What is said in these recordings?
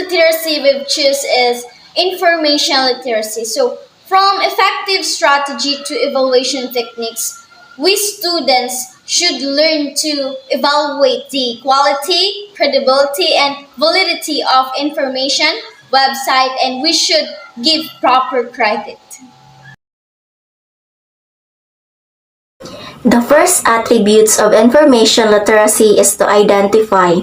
literacy we've choose is information literacy. So from effective strategy to evaluation techniques, we students should learn to evaluate the quality, credibility, and validity of information, website, and we should give proper credit. The first attributes of information literacy is to identify.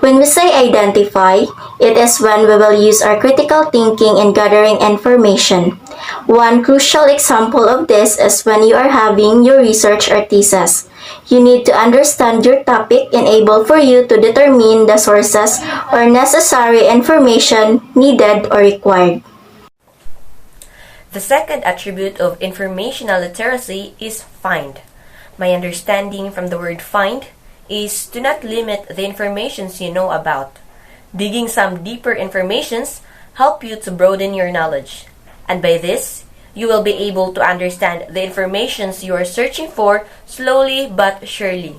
When we say identify, it is when we will use our critical thinking in gathering information. One crucial example of this is when you are having your research or thesis. You need to understand your topic and able for you to determine the sources or necessary information needed or required. The second attribute of informational literacy is find. My understanding from the word find is to not limit the informations you know about. Digging some deeper informations help you to broaden your knowledge. And by this, you will be able to understand the informations you are searching for slowly but surely.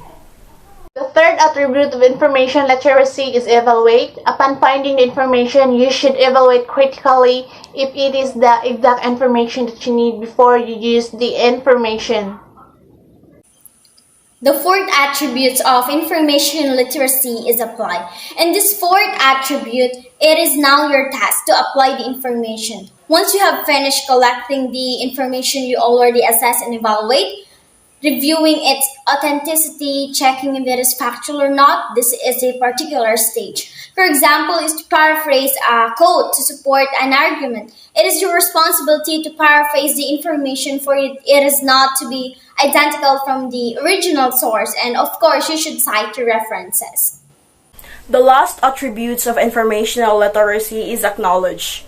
The third attribute of information literacy is evaluate. Upon finding the information, you should evaluate critically if it is the exact information that you need before you use the information. The fourth attribute of information literacy is apply. In this fourth attribute, it is now your task to apply the information. Once you have finished collecting the information you already assess and evaluate, reviewing its authenticity, checking if it is factual or not, this is a particular stage. For example, is to paraphrase a quote to support an argument. It is your responsibility to paraphrase the information for it is not to be identical from the original source, and of course, you should cite your references. The last attributes of informational literacy is acknowledge.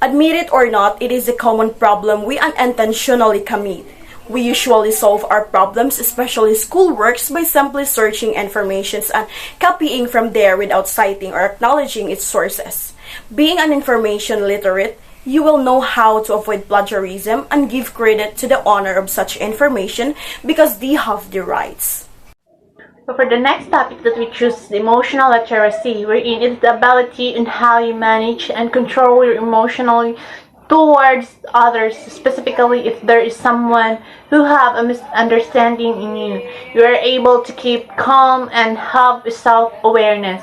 Admit it or not, it is a common problem we unintentionally commit. We usually solve our problems, especially schoolworks, by simply searching information and copying from there without citing or acknowledging its sources. Being an information literate, you will know how to avoid plagiarism and give credit to the owner of such information because they have the rights. So for the next topic that we choose is emotional literacy, wherein it is the ability in how you manage and control your emotionally towards others, specifically if there is someone who have a misunderstanding in you. You are able to keep calm and have self-awareness.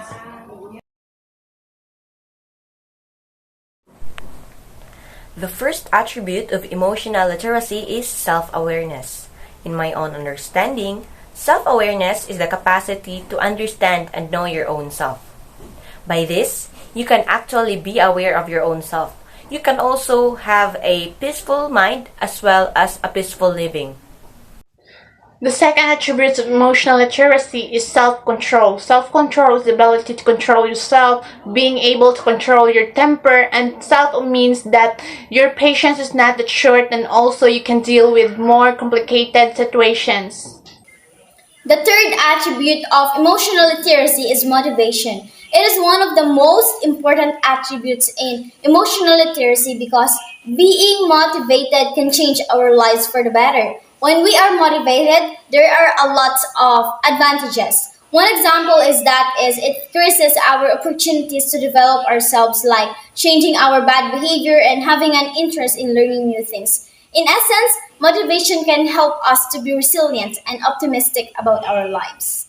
The first attribute of emotional literacy is self-awareness. In my own understanding, self-awareness is the capacity to understand and know your own self. By this, you can actually be aware of your own self. You can also have a peaceful mind as well as a peaceful living. The second attribute of emotional literacy is self-control. Self-control is the ability to control yourself, being able to control your temper, and self means that your patience is not that short and also you can deal with more complicated situations. The third attribute of emotional literacy is motivation. It is one of the most important attributes in emotional literacy because being motivated can change our lives for the better. When we are motivated, there are a lot of advantages. One example is it increases our opportunities to develop ourselves, like changing our bad behavior and having an interest in learning new things. In essence, motivation can help us to be resilient and optimistic about our lives.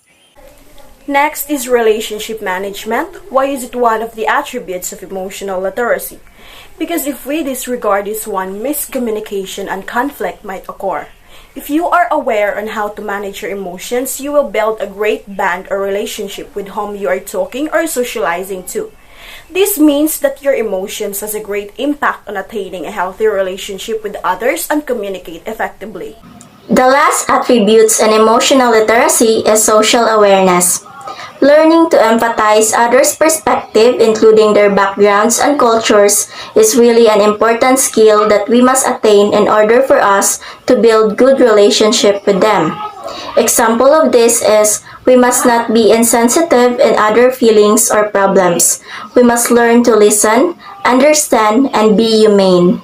Next is relationship management. Why is it one of the attributes of emotional literacy? Because if we disregard this one, miscommunication and conflict might occur. If you are aware on how to manage your emotions, you will build a great bond or relationship with whom you are talking or socializing to. This means that your emotions has a great impact on attaining a healthy relationship with others and communicate effectively. The last attributes in emotional literacy is social awareness. Learning to empathize others' perspective, including their backgrounds and cultures, is really an important skill that we must attain in order for us to build good relationship with them. Example of this is we must not be insensitive in other feelings or problems. We must learn to listen, understand, and be humane.